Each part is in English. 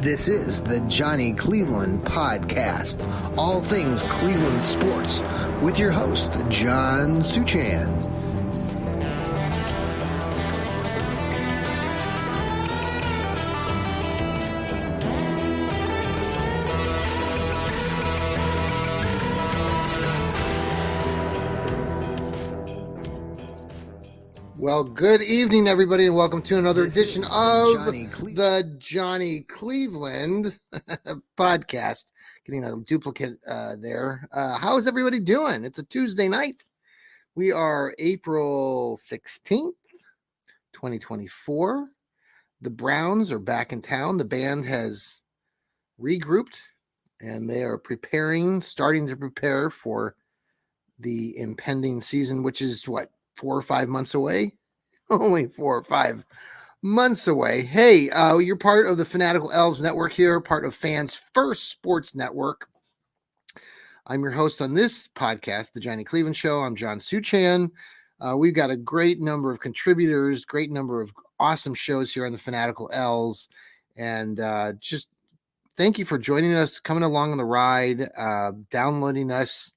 This is the Johnny Cleveland Podcast. All things Cleveland sports with your host, John Suchan. Well, good evening, everybody, and welcome to another edition of the Johnny Cleveland Podcast. Getting a duplicate there. How is everybody doing? It's a Tuesday night. We are April 16th, 2024. The Browns are back in town. The band has regrouped, and they are starting to prepare for the impending season, which is 4 or 5 months away? Only 4 or 5 months away. Hey, you're part of the Fanatical Elves Network here, part of Fans First Sports Network. I'm your host on this podcast, The Johnny Cleveland Show. I'm John Suchan. We've got a great number of contributors, great number of awesome shows here on the Fanatical Elves. And just thank you for joining us, coming along on the ride, downloading us,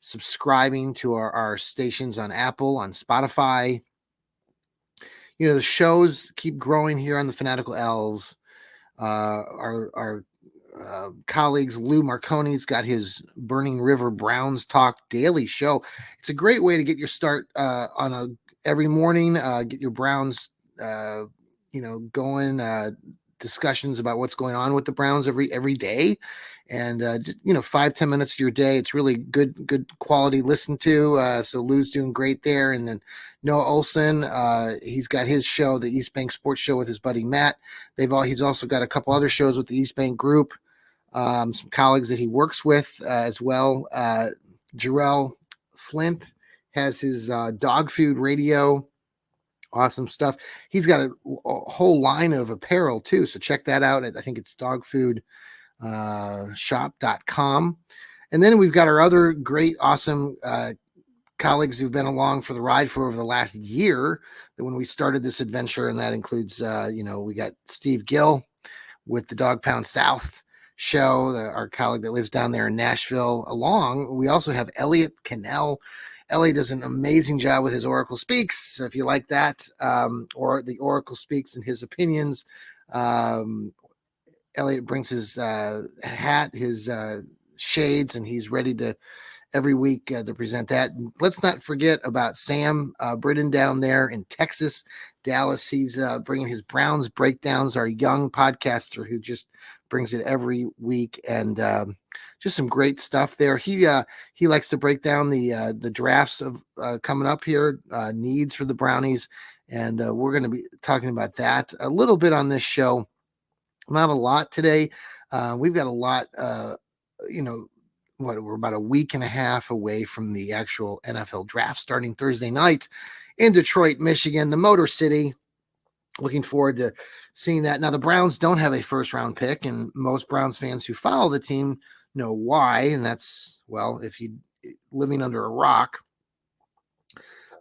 subscribing to our stations on Apple, on Spotify. You know, the shows keep growing here on the Fanatical Elves. Our colleagues, Lou Marconi's got his Burning River Browns Talk daily show. It's a great way to get your start on every morning, get your Browns, going, discussions about what's going on with the Browns every day. And 5-10 minutes of your day, it's really good quality listen to. So Lou's doing great there. And then Noah Olson, he's got his show, the East Bank Sports Show, with his buddy Matt. He's also got a couple other shows with the East Bank group, some colleagues that he works with as well. Jarrell Flint has his Dog Food Radio. Awesome stuff. He's got a whole line of apparel too, so check that out. I think it's dogfoodshop.com. And then we've got our other great, awesome colleagues who've been along for the ride for over the last year when we started this adventure, and that includes, we got Steve Gill with the Dog Pound South show, our colleague that lives down there in Nashville. We also have Elliot Cannell. Ellie does an amazing job with his Oracle Speaks. So if you like that, or the Oracle Speaks and his opinions, Elliot brings his hat, his shades, and he's ready to every week to present that. And let's not forget about Sam Britton down there in Texas, Dallas. He's bringing his Browns breakdowns, our young podcaster who just brings it every week, and just some great stuff there. He likes to break down the drafts of coming up here, needs for the Brownies, and we're going to be talking about that a little bit on this show. Not a lot today. We've got a lot. We're about a week and a half away from the actual NFL draft starting Thursday night in Detroit, Michigan, the Motor City. Looking forward to seeing that. Now, the Browns don't have a first-round pick, and most Browns fans who follow the team know why, and that's, if you're living under a rock.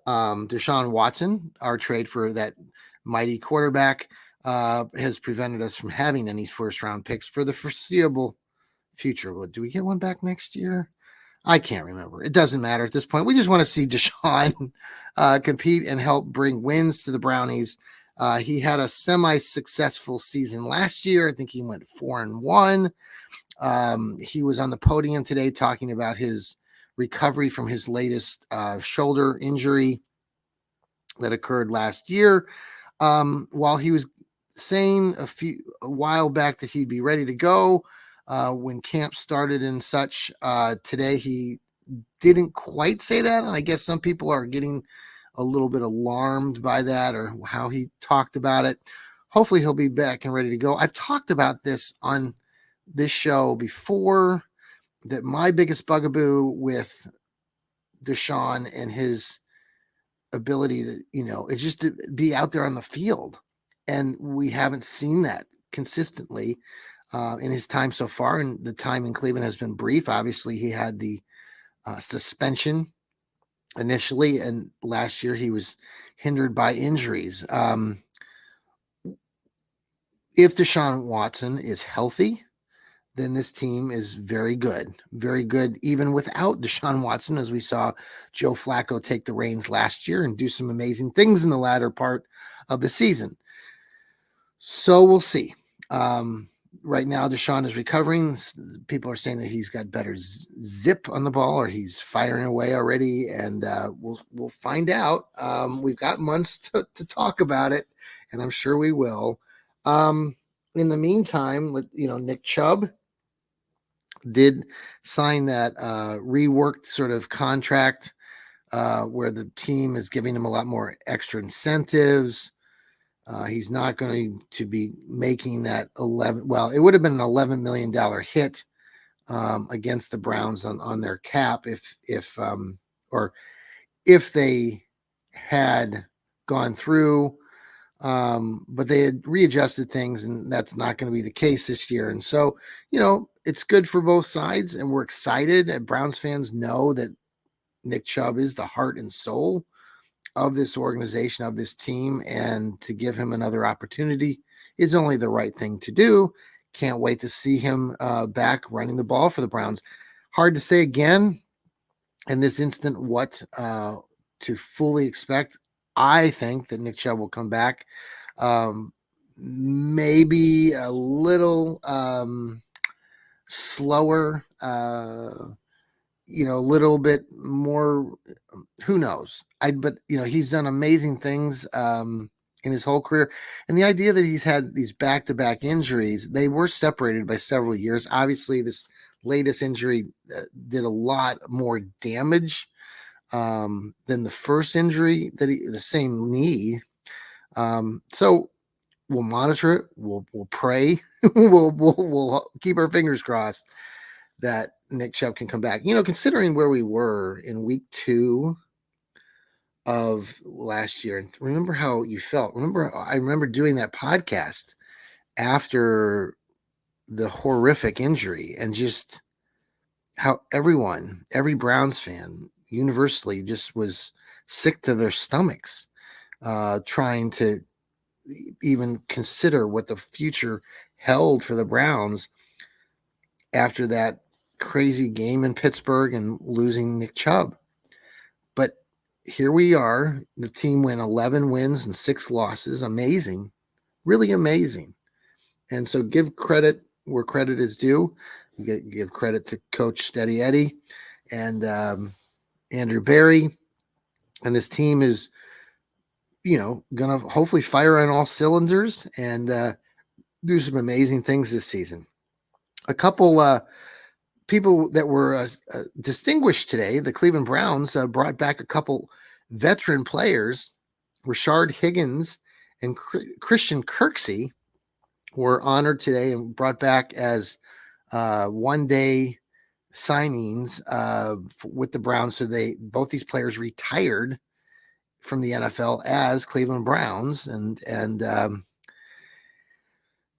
Deshaun Watson, our trade for that mighty quarterback, has prevented us from having any first-round picks for the foreseeable future. Do we get one back next year? I can't remember. It doesn't matter at this point. We just want to see Deshaun compete and help bring wins to the Brownies. He had a semi-successful season last year. I think he went 4-1. He was on the podium today talking about his recovery from his latest shoulder injury that occurred last year. While he was saying a while back that he'd be ready to go when camp started and such, today he didn't quite say that, and I guess some people are getting a little bit alarmed by that or how he talked about it. Hopefully he'll be back and ready to go. I've talked about this on this show before, that my biggest bugaboo with Deshaun and his ability to, it's just to be out there on the field. And we haven't seen that consistently in his time so far. And the time in Cleveland has been brief. Obviously, he had the suspension initially, and last year he was hindered by injuries. If Deshaun Watson is healthy, then this team is very good, even without Deshaun Watson, as we saw Joe Flacco take the reins last year and do some amazing things in the latter part of the season. So we'll see. Right now, Deshaun is recovering. People are saying that he's got better zip on the ball, or he's firing away already, and we'll find out. We've got months to talk about it, and I'm sure we will. In the meantime, Nick Chubb did sign that reworked sort of contract where the team is giving him a lot more extra incentives. He's not going to be making that it would have been an $11 million hit against the Browns on their cap if they had gone through. But they had readjusted things, and that's not going to be the case this year. And so, it's good for both sides, and we're excited. And Browns fans know that Nick Chubb is the heart and soul of this organization, of this team, and to give him another opportunity is only the right thing to do. Can't wait to see him back running the ball for the Browns. Hard to say again in this instant what to fully expect. I think that Nick Chubb will come back maybe a little slower, a little bit more, who knows? But he's done amazing things in his whole career. And the idea that he's had these back-to-back injuries, they were separated by several years. Obviously, this latest injury did a lot more damage than the first injury the same knee. So we'll monitor it. We'll pray. we'll keep our fingers crossed that Nick Chubb can come back. Considering where we were in week 2 of last year, and remember how you felt. I remember doing that podcast after the horrific injury, and just how every Browns fan universally just was sick to their stomachs, trying to even consider what the future held for the Browns after that crazy game in Pittsburgh and losing Nick Chubb. But here we are. The team went 11 wins and 6 losses. Amazing. Really amazing. And so give credit where credit is due. You give credit to Coach Steady Eddie and Andrew Berry. And this team is, going to hopefully fire on all cylinders and do some amazing things this season. A couple people that were distinguished today, the Cleveland Browns brought back a couple veteran players. Rashard Higgins and Christian Kirksey were honored today and brought back as one-day signings with the Browns. So both these players retired from the NFL as Cleveland Browns, and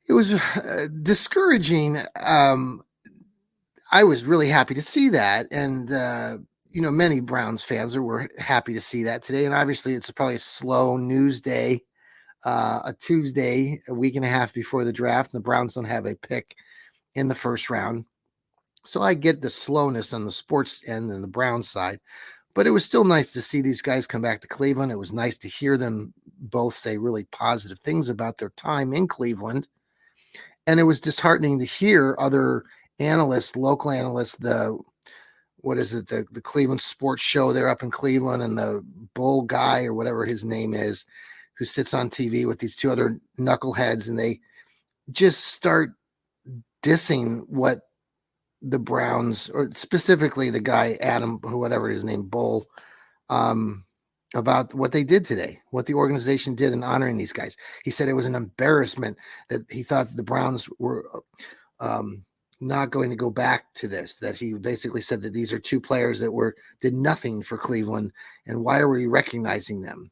it was discouraging. I was really happy to see that, and many Browns fans were happy to see that today. And obviously, it's probably a slow news day, a Tuesday, a week and a half before the draft. And the Browns don't have a pick in the first round, so I get the slowness on the sports end and the Browns side. But it was still nice to see these guys come back to Cleveland. It was nice to hear them both say really positive things about their time in Cleveland. And it was disheartening to hear other analysts, local analysts, the Cleveland Sports Show there up in Cleveland, and the Bull guy or whatever his name is, who sits on TV with these 2 other knuckleheads, and they just start dissing what the Browns, or specifically the guy, Adam, whatever his name, Bull, about what they did today, what the organization did in honoring these guys. He said it was an embarrassment that he thought the Browns were not going to go back to this, that he basically said that these are 2 players that did nothing for Cleveland, and why are we recognizing them?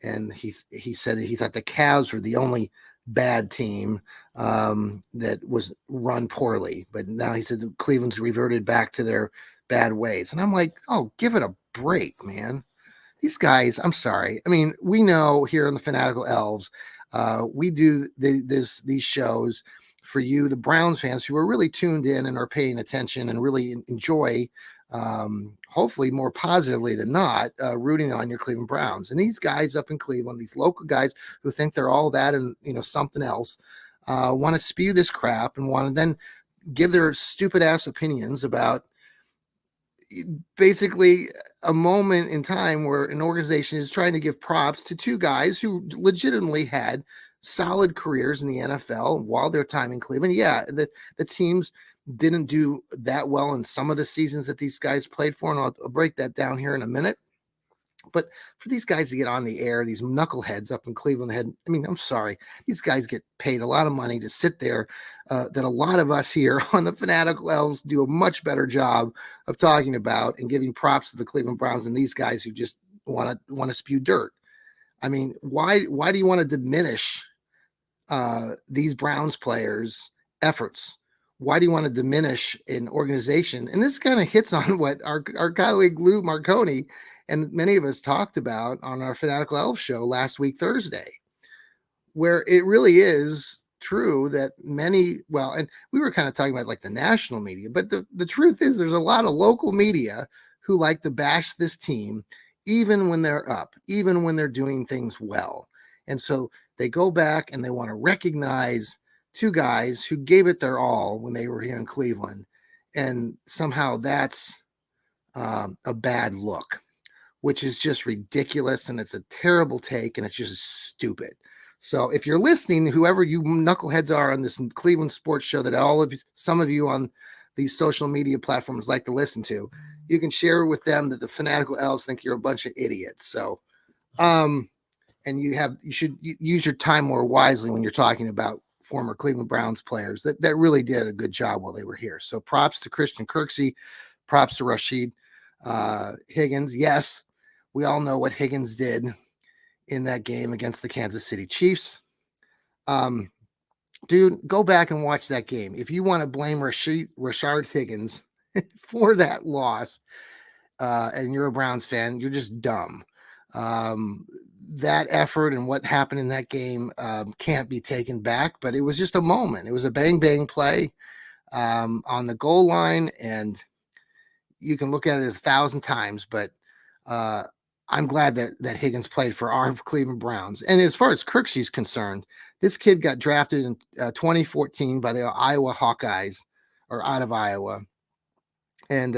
And he said that he thought the Cavs were the only bad team that was run poorly, but now he said that Cleveland's reverted back to their bad ways. And I'm like, oh, give it a break, man. These guys, I'm sorry. I mean, we know here in the Fanatical Elves, We do these shows for you, the Browns fans who are really tuned in and are paying attention and really enjoy, hopefully more positively than not, rooting on your Cleveland Browns. And these guys up in Cleveland, these local guys who think they're all that and something else, want to spew this crap and want to then give their stupid ass opinions about basically a moment in time where an organization is trying to give props to two guys who legitimately had solid careers in the NFL while their time in Cleveland. Yeah, the teams didn't do that well in some of the seasons that these guys played for, and I'll break that down here in a minute. But for these guys to get on the air, these knuckleheads up in Cleveland, I mean, I'm sorry, these guys get paid a lot of money to sit there. That a lot of us here on the Fanatical Elves do a much better job of talking about and giving props to the Cleveland Browns than these guys who just want to spew dirt. I mean, why do you want to diminish these Browns players' efforts? Why do you want to diminish an organization? And this kind of hits on what our colleague Lou Marconi and many of us talked about on our Fanatical Elf show last week, Thursday, where it really is true that and we were kind of talking about like the national media, but the truth is there's a lot of local media who like to bash this team, even when they're up, even when they're doing things well. And so they go back and they want to recognize two guys who gave it their all when they were here in Cleveland. And somehow that's a bad look, which is just ridiculous. And it's a terrible take and it's just stupid. So if you're listening, whoever you knuckleheads are on this Cleveland sports show that some of you on these social media platforms like to listen to, you can share with them that the Fanatical Elves think you're a bunch of idiots. So, and you should use your time more wisely when you're talking about former Cleveland Browns players that really did a good job while they were here. So props to Christian Kirksey, props to Rashid Higgins. Yes, we all know what Higgins did in that game against the Kansas City Chiefs. Dude, go back and watch that game. If you want to blame Rashard Higgins for that loss, and you're a Browns fan, you're just dumb. That effort and what happened in that game can't be taken back, but it was just a moment. It was a bang play on the goal line, and you can look at it 1,000 times, but I'm glad that Higgins played for our Cleveland Browns. And as far as Kirksey's concerned, this kid got drafted in 2014 by the Iowa Hawkeyes, or out of Iowa. And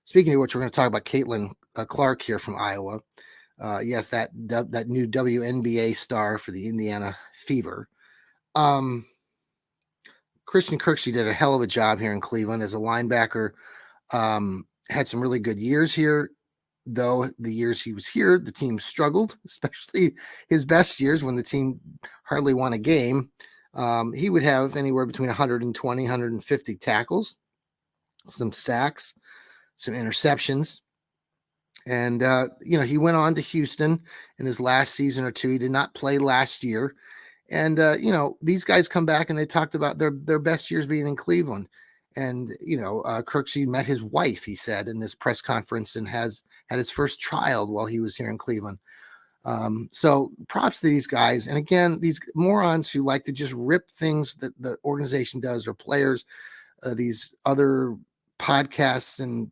speaking of which, we're going to talk about Caitln Clark here from Iowa. Yes, that new WNBA star for the Indiana Fever. Christian Kirksey did a hell of a job here in Cleveland as a linebacker. Had some really good years here, though the years he was here, the team struggled, especially his best years when the team hardly won a game. He would have anywhere between 120, 150 tackles, some sacks, some interceptions. And, he went on to Houston in his last season or two. He did not play last year. And, these guys come back and they talked about their best years being in Cleveland. And, Kirksey met his wife, he said, in this press conference, and had his first child while he was here in Cleveland. So props to these guys. And again, these morons who like to just rip things that the organization does or players, these other podcasts, and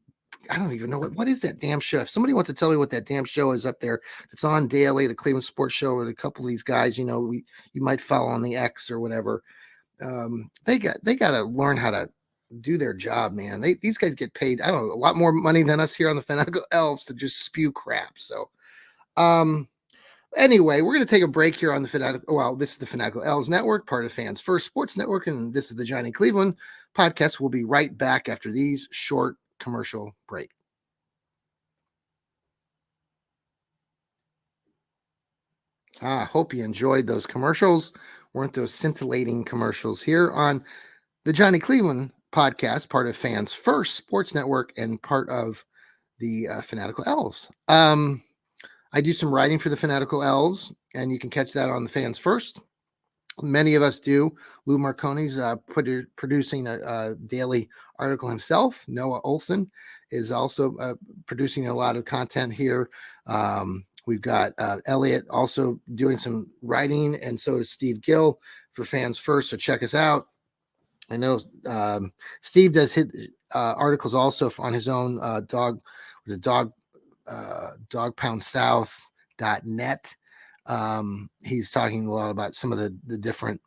I don't even know what is that damn show. If somebody wants to tell me what that damn show is up there, it's on daily, the Cleveland Sports Show, with a couple of these guys, you might follow on the X or whatever. They got to learn how to do their job, man. These guys get paid, I don't know, a lot more money than us here on the Fanatical Elves to just spew crap. So, anyway, we're going to take a break here on the Fanatical. Well, this is the Fanatical Elves Network, part of Fans First Sports Network, and this is the Johnny Cleveland podcast. We'll be right back after these short commercial break. I hope you enjoyed those commercials. Weren't those scintillating commercials here on the Johnny Cleveland podcast, part of Fans First Sports Network and part of the Fanatical Elves. I do some writing for the Fanatical Elves, and you can catch that on the Fans First. Many of us do. Lou Marconi's producing a daily article himself. Noah Olson is also producing a lot of content here. We've got Elliot also doing some writing, and so does Steve Gill for Fans First. So check us out. I know Steve does his articles also on his own dogpoundsouth.net. He's talking a lot about some of the different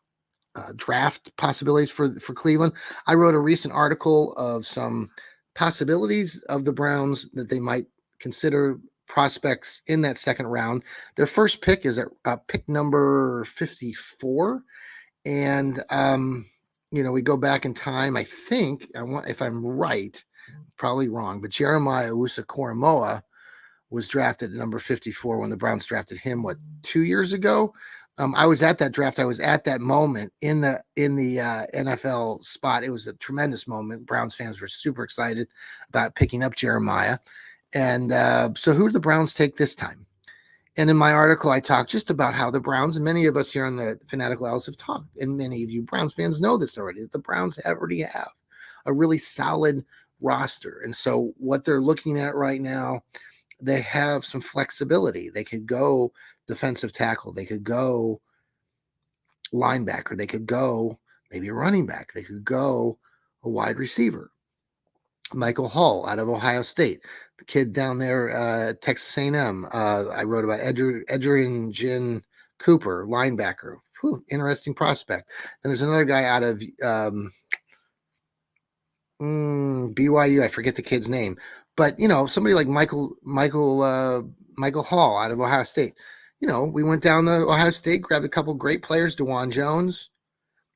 draft possibilities for Cleveland. I wrote a recent article of some possibilities of the Browns that they might consider prospects in that second round. Their first pick is at pick number 54. And, we go back in time. I think, if I'm right, probably wrong, but Jeremiah Owusu-Koramoah was drafted at number 54 when the Browns drafted him, 2 years ago? I was at that draft. I was at that moment in the NFL spot. It was a tremendous moment. Browns fans were super excited about picking up Jeremiah. And so who did the Browns take this time? And in my article, I talked just about how the Browns, and many of us here on the Fanatical Owls have talked, and many of you Browns fans know this already, that the Browns already have a really solid roster. And so what they're looking at right now, they have some flexibility. They could go defensive tackle. They could go linebacker. They could go maybe a running back. They could go a wide receiver. Michael Hall out of Ohio State, the kid down there, Texas A&M. I wrote about Edgerrin Jin Cooper, linebacker. Interesting prospect. And there's another guy out of BYU. I forget the kid's name, but somebody like Michael Hall out of Ohio State. We went down to Ohio State, grabbed a couple great players, DeJuan Jones,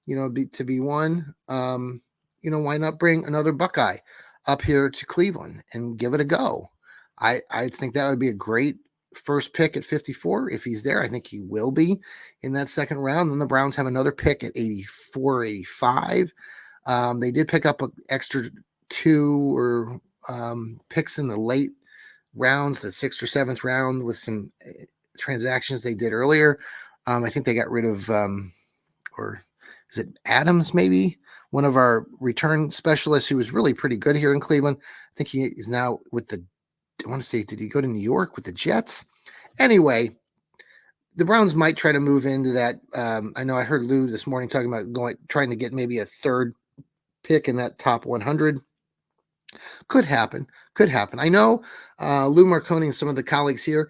to be one. Why not bring another Buckeye up here to Cleveland and give it a go? I think that would be a great first pick at 54 if he's there. I think he will be in that second round. Then the Browns have another pick at 84, 85. They did pick up an extra 2 or picks in the late rounds, the 6th or 7th round, with some transactions they did earlier. I think they got rid of, or is it Adams, maybe? One of our return specialists who was really pretty good here in Cleveland. I think he is now with I want to say, did he go to New York with the Jets? Anyway, the Browns might try to move into that. I know I heard Lou this morning talking about trying to get maybe a third pick in that top 100. Could happen. I know Lou Marconi and some of the colleagues here,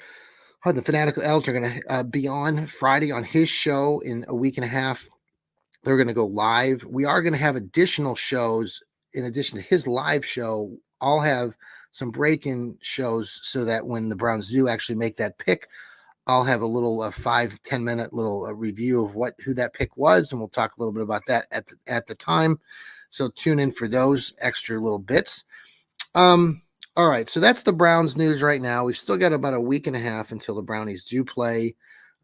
the Fanatical Elves, are going to be on Friday on his show in a week and a half. They're going to go live. We are going to have additional shows in addition to his live show. I'll have some break-in shows so that when the Browns do actually make that pick, I'll have a little 5-10 minute little review of who that pick was, and we'll talk a little bit about that at the time. So tune in for those extra little bits. All right, so that's the Browns news right now. We've still got about a week and a half until the Brownies do play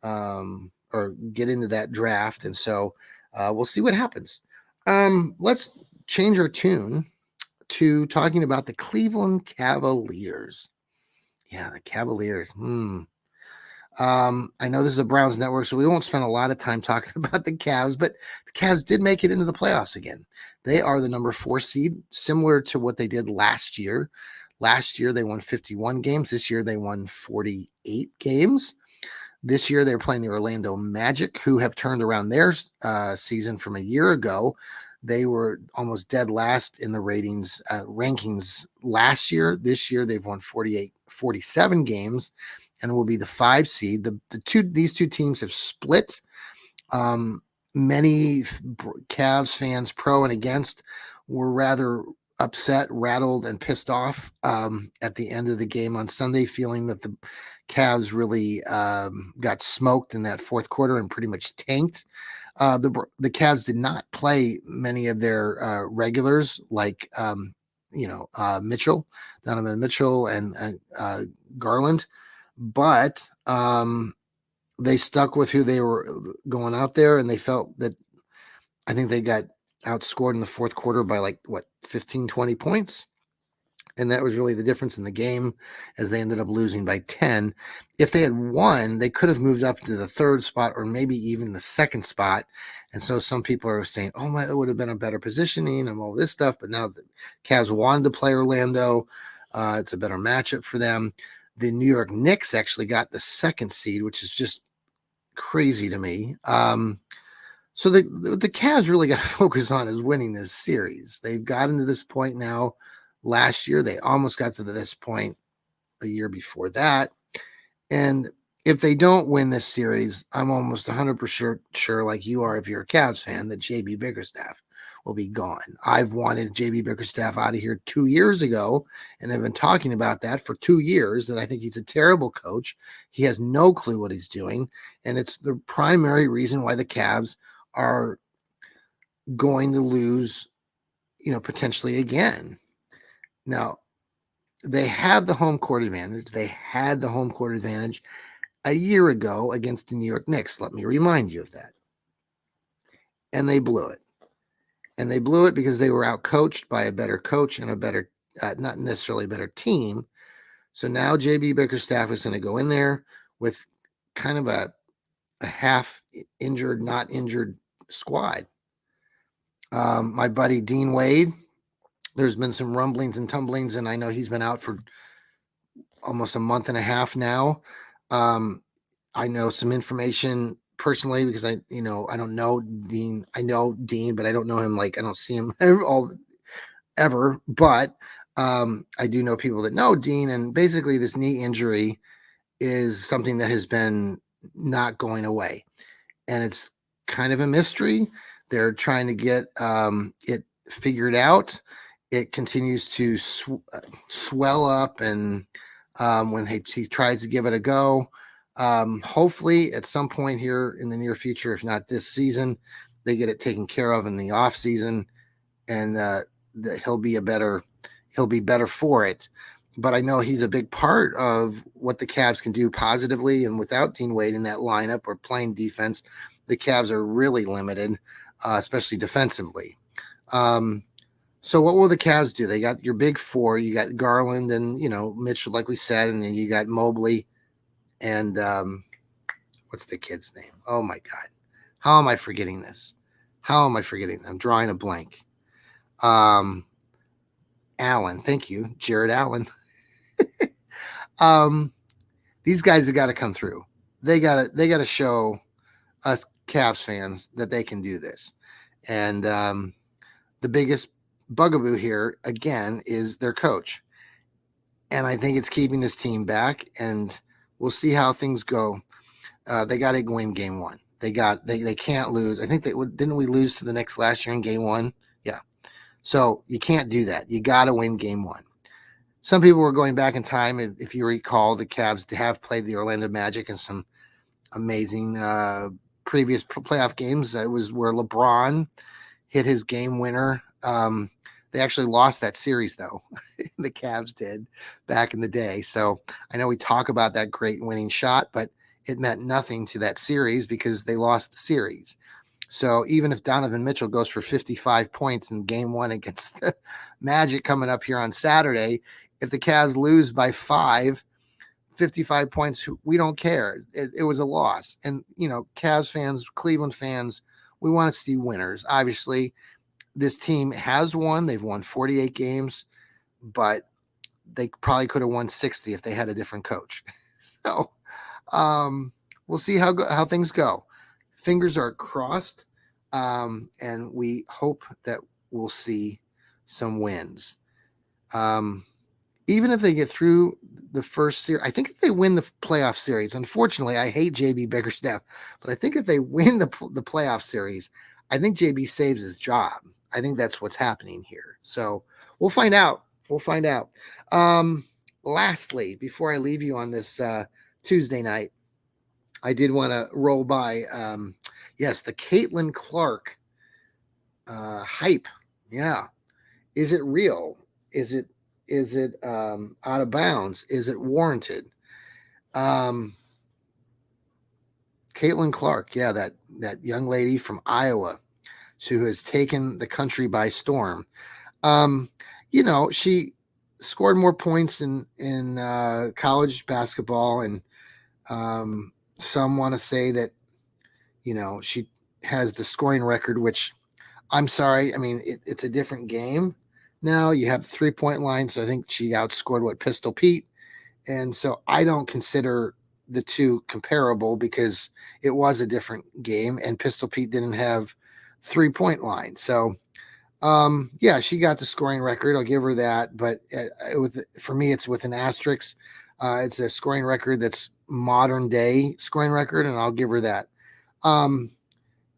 or get into that draft, and so we'll see what happens. Let's change our tune to talking about the Cleveland Cavaliers. Yeah, the Cavaliers. I know this is a Browns network, so we won't spend a lot of time talking about the Cavs, but the Cavs did make it into the playoffs again. They are the number 4 seed, similar to what they did last year. Last year, they won 51 games. This year, they won 48 games. This year, they're playing the Orlando Magic, who have turned around their season from a year ago. They were almost dead last in the rankings last year. This year, they've won 47 games and will be the 5 seed. These two teams have split. Many Cavs fans, pro and against, were rather upset, rattled, and pissed off at the end of the game on Sunday, feeling that the Cavs really got smoked in that fourth quarter and pretty much tanked. The Cavs did not play many of their regulars like Mitchell, Donovan Mitchell, and Garland, but they stuck with who they were going out there, and they felt that I think they got outscored in the fourth quarter by 15, 20 points. And that was really the difference in the game, as they ended up losing by 10. If they had won, they could have moved up to the 3rd spot or maybe even the 2nd spot. And so some people are saying, it would have been a better positioning and all this stuff. But now the Cavs wanted to play Orlando. It's a better matchup for them. The New York Knicks actually got the second seed, which is just crazy to me. So the Cavs really got to focus on is winning this series. They've gotten to this point now. Last year, they almost got to this point a year before that. And if they don't win this series, I'm almost 100% sure, like you are if you're a Cavs fan, that JB Bickerstaff will be gone. I've wanted JB Bickerstaff out of here 2 years ago, and I've been talking about that for 2 years, and I think he's a terrible coach. He has no clue what he's doing, and it's the primary reason why the Cavs are going to lose, potentially again. Now, they have the home court advantage. They had the home court advantage a year ago against the New York Knicks. Let me remind you of that. And they blew it. And they blew it because they were outcoached by a better coach and a better, not necessarily a better team. So now JB Bickerstaff is going to go in there with kind of a half injured, not injured squad. My buddy Dean Wade, there's been some rumblings and tumblings, and I know he's been out for almost a month and a half now. I know some information personally because I don't know Dean. I know Dean, but I don't know him. Like, I don't see him ever. But I do know people that know Dean, and basically this knee injury is something that has been not going away, and it's kind of a mystery. They're trying to get it figured out. It continues to swell up, and when he tries to give it a go, hopefully at some point here in the near future, if not this season, they get it taken care of in the off season, and he'll be better for it. But I know he's a big part of what the Cavs can do positively, and without Dean Wade in that lineup or playing defense, the Cavs are really limited, especially defensively. So what will the Cavs do? They got your big four. You got Garland and, Mitchell, like we said, and then you got Mobley and what's the kid's name? Oh, my God. How am I forgetting this? I'm drawing a blank. Allen. Thank you. Jared Allen. These guys have got to come through. They got to show us Cavs fans that they can do this. And the biggest bugaboo here, again, is their coach. And I think it's keeping this team back, and we'll see how things go. They got to win game one. They can't lose. I think didn't we lose to the Knicks last year in game one? Yeah. So you can't do that. You got to win game one. Some people were going back in time. If you recall, the Cavs have played the Orlando Magic in some amazing previous playoff games. It was where LeBron hit his game winner. They actually lost that series, though. The Cavs did back in the day. So I know we talk about that great winning shot, but it meant nothing to that series because they lost the series. So even if Donovan Mitchell goes for 55 points in game one against the Magic coming up here on Saturday, if the Cavs lose by 55 points, we don't care. It was a loss. And, Cavs fans, Cleveland fans, we want to see winners. Obviously, this team has won. They've won 48 games, but they probably could have won 60 if they had a different coach. So we'll see how things go. Fingers are crossed, and we hope that we'll see some wins. Even if they get through the first series, I think if they win the playoff series, unfortunately, I hate JB Bickerstaff, but I think if they win the playoff series, I think JB saves his job. I think that's what's happening here. So we'll find out. Lastly, before I leave you on this Tuesday night, I did want to roll by, the Caitln Clark hype. Yeah. Is it real? Is it out of bounds? Is it warranted? Caitln Clark, that young lady from Iowa who has taken the country by storm. She scored more points in college basketball, and some want to say that she has the scoring record, which I'm sorry. I mean, it's a different game. Now you have the 3-point line, so I think she outscored Pistol Pete And so I don't consider the two comparable because it was a different game and Pistol Pete didn't have 3-point line. So yeah, she got the scoring record. I'll give her that. But for me, it's with an asterisk. It's a scoring record that's modern day scoring record, and I'll give her that.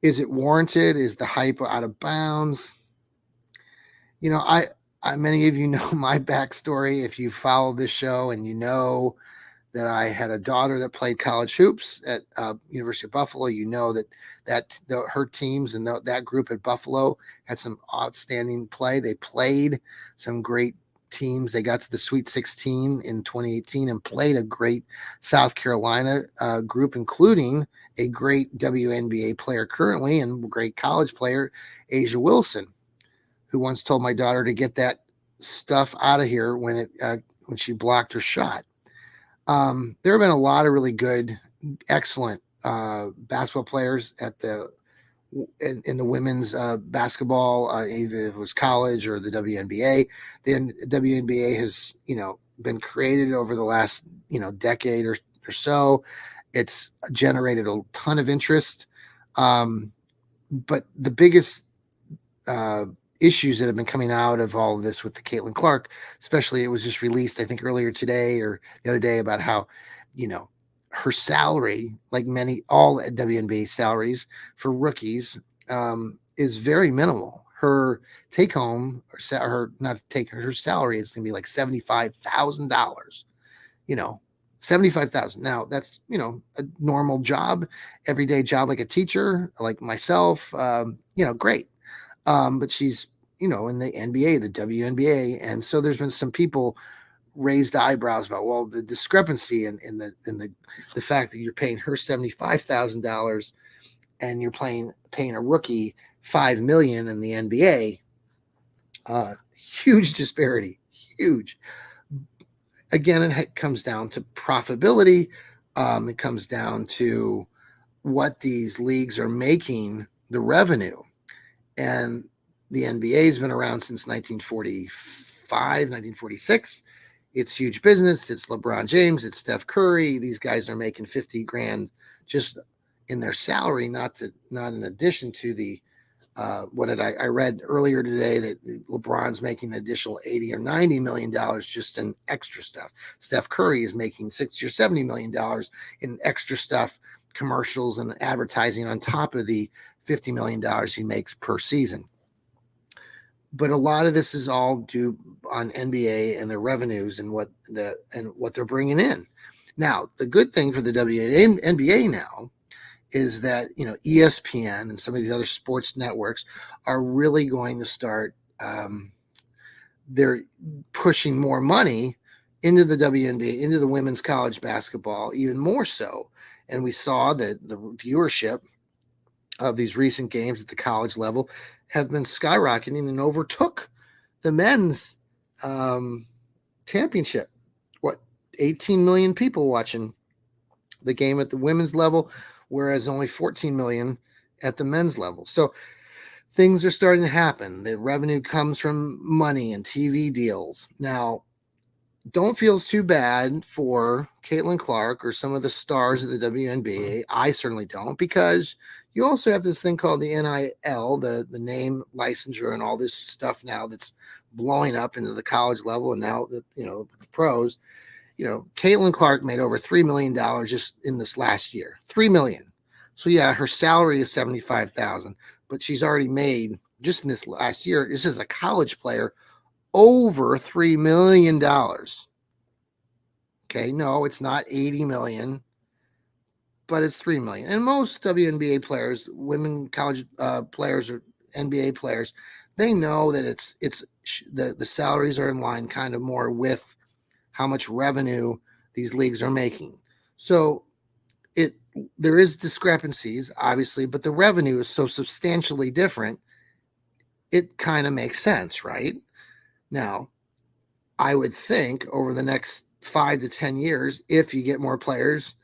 Is it warranted? Is the hype out of bounds? You know, many of you know my backstory. If you follow this show and you know that I had a daughter that played college hoops at University of Buffalo, you know her teams and that group at Buffalo had some outstanding play. They played some great teams. They got to the Sweet 16 in 2018 and played a great South Carolina group, including a great WNBA player currently and great college player, Asia Wilson, who once told my daughter to get that stuff out of here when she blocked her shot. There have been a lot of really good, excellent basketball players in the women's basketball, either it was college or the WNBA. The WNBA has, been created over the last, decade or so. It's generated a ton of interest. But the biggest issues that have been coming out of all of this with the Caitln Clark, especially, it was just released, I think earlier today or the other day, about how, her salary, like all WNBA salaries for rookies, is very minimal. Her take home her salary is going to be like $75,000, $75,000. Now that's, a normal job, everyday job, like a teacher, like myself, great. But she's, in the NBA, the WNBA. And so there's been some people raised eyebrows about, well, the discrepancy in the fact that you're paying her $75,000 and you're paying a rookie $5 million in the NBA. Huge disparity, huge. Again, it comes down to profitability. It comes down to what these leagues are making, the revenue. And the NBA has been around since 1945, 1946. It's huge business. It's LeBron James. It's Steph Curry. These guys are making $50,000 just in their salary, not in addition to the I read earlier today that LeBron's making an additional $80 or $90 million just in extra stuff. Steph Curry is making $60 or $70 million in extra stuff, commercials and advertising on top of the $50 million he makes per season. But a lot of this is all due on NBA and their revenues and what they're bringing in. Now, the good thing for the WNBA now is that, ESPN and some of these other sports networks are really going to start, they're pushing more money into the WNBA, into the women's college basketball, even more so. And we saw that the viewership of these recent games at the college level have been skyrocketing and overtook the men's championship. 18 million people watching the game at the women's level, whereas only 14 million at the men's level. So things are starting to happen. The revenue comes from money and TV deals. Now, don't feel too bad for Caitln Clark or some of the stars of the WNBA. I certainly don't, because you also have this thing called the NIL, the name licensure, and all this stuff now that's blowing up into the college level, and now the pros. Caitln Clark made over $3 million just in this last year. $3 million. So yeah, her salary is $75,000, but she's already made, just in this last year, this is a college player, over $3 million. Okay, no, it's not 80 million, but it's 3 million. And most WNBA players, women college players or NBA players, they know that it's the salaries are in line kind of more with how much revenue these leagues are making. So there is discrepancies, obviously, but the revenue is so substantially different, it kind of makes sense, right? Now, I would think over the next 5 to 10 years, if you get more players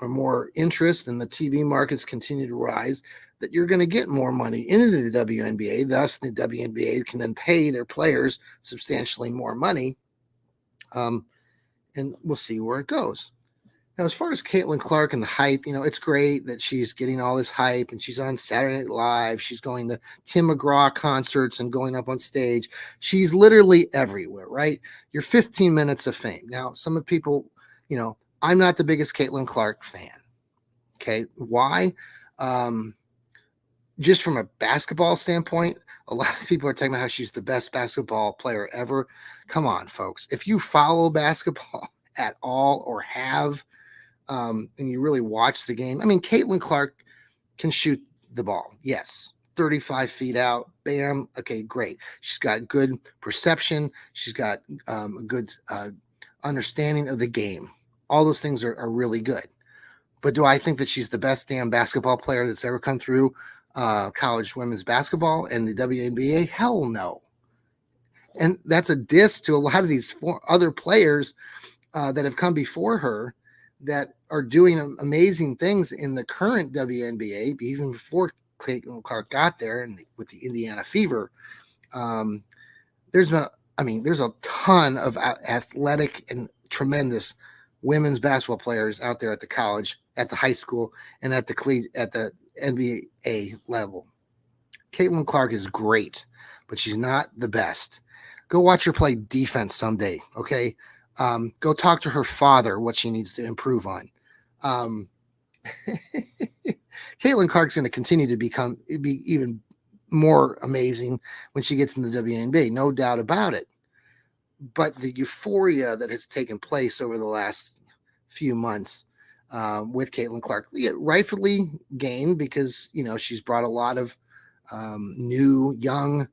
or more interest and the TV markets continue to rise, that you're going to get more money into the WNBA. Thus, the WNBA can then pay their players substantially more money. and we'll see where it goes. Now, as far as Caitlin Clark and the hype, it's great that she's getting all this hype and she's on Saturday Night Live. She's going to Tim McGraw concerts and going up on stage. She's literally everywhere, right? You're 15 minutes of fame. Now, some of people, I'm not the biggest Caitlin Clark fan. Okay. Why? Just from a basketball standpoint, a lot of people are talking about how she's the best basketball player ever. Come on, folks. If you follow basketball at all or have, and you really watch the game, I mean, Caitlin Clark can shoot the ball. Yes. 35 feet out. Bam. Okay, great. She's got good perception. She's got a good understanding of the game. All those things are really good. But do I think that she's the best damn basketball player that's ever come through college women's basketball and the WNBA? Hell no. And that's a diss to a lot of these other players that have come before her that are doing amazing things in the current WNBA, even before Caitlin Clark got there and with the Indiana Fever. There's a ton of athletic and tremendous women's basketball players out there at the college, at the high school, and at the NBA level. Caitlin Clark is great, but she's not the best. Go watch her play defense someday, okay? Go talk to her father what she needs to improve on. Caitlin Clark's going to continue to be even more amazing when she gets in the WNBA, no doubt about it. But the euphoria that has taken place over the last few months with Caitlin Clark, rightfully gained because, she's brought a lot of new, young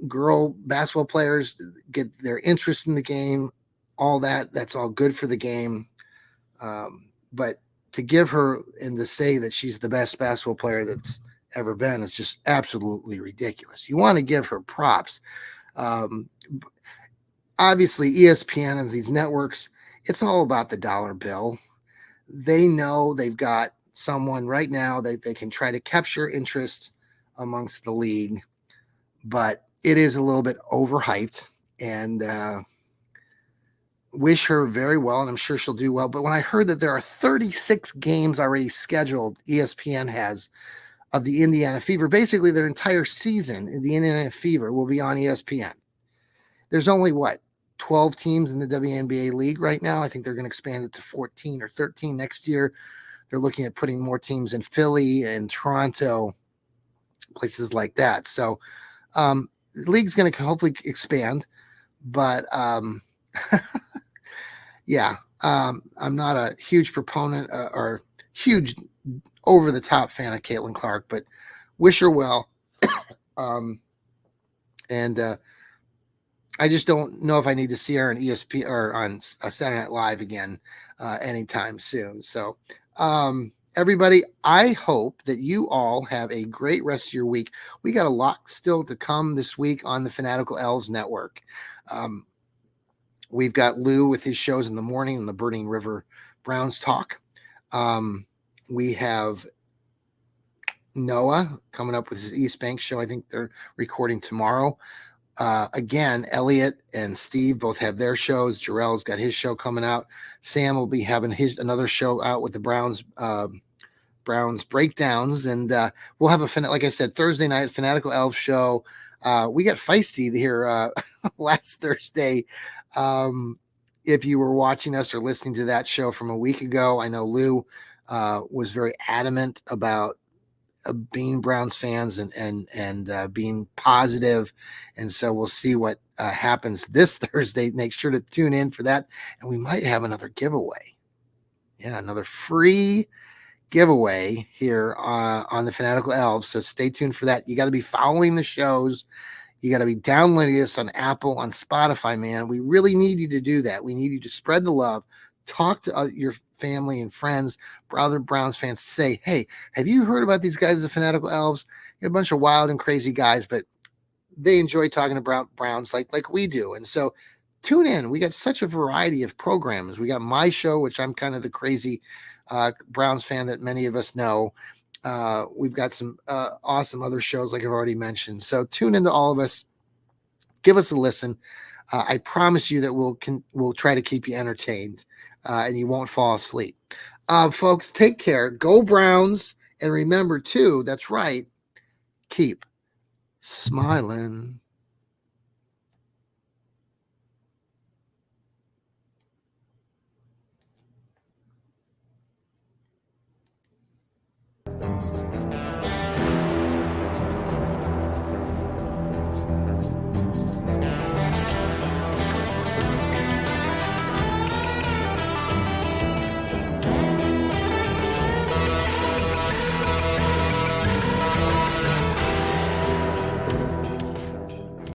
girl basketball players, get their interest in the game, all that's all good for the game. But to give her and to say that she's the best basketball player that's ever been is just absolutely ridiculous. You want to give her props. Obviously, ESPN and these networks, it's all about the dollar bill. They know they've got someone right now that they can try to capture interest amongst the league, but it is a little bit overhyped, and wish her very well, and I'm sure she'll do well. But when I heard that there are 36 games already scheduled, ESPN has, of the Indiana Fever, basically their entire season in the Indiana Fever will be on ESPN. There's only 12 teams in the WNBA league right now. I think they're going to expand it to 14 or 13 next year. They're looking at putting more teams in Philly and Toronto, places like that. So the league's going to hopefully expand, but yeah, I'm not a huge proponent or huge over-the-top fan of Caitlin Clark, but wish her well. And I just don't know if I need to see her on ESPN or on Saturday Night Live again anytime soon. So everybody, I hope that you all have a great rest of your week. We got a lot still to come this week on the Fanatical Elves Network. We've got Lou with his shows in the morning and the Burning River Browns Talk. We have Noah coming up with his East Bank show. I think they're recording tomorrow. Again, Elliot and Steve both have their shows. Jarrell's got his show coming out. Sam will be having another show out with the Browns breakdowns, and we'll have like I said, Thursday night Fanatical Elf show. We got feisty here last Thursday. If you were watching us or listening to that show from a week ago, I know Lou was very adamant about being Browns fans and being positive. And so we'll see what happens this Thursday. Make sure to tune in for that. And we might have another giveaway. Yeah, another free giveaway here on the Fanatical Elves. So stay tuned for that. You got to be following the shows. You got to be downloading us on Apple, on Spotify, man. We really need you to do that. We need you to spread the love. Talk to your family and friends, other Browns fans. Say, hey, have you heard about these guys, the Fanatical Elves? You're a bunch of wild and crazy guys, but they enjoy talking about Browns like we do. And so tune in. We got such a variety of programs. We got my show, which I'm kind of the crazy Browns fan that many of us know. We've got some awesome other shows like I've already mentioned. So tune into all of us. Give us a listen. I promise you that we'll try to keep you entertained and you won't fall asleep. Folks, take care. Go Browns. And remember, too, that's right, keep smiling.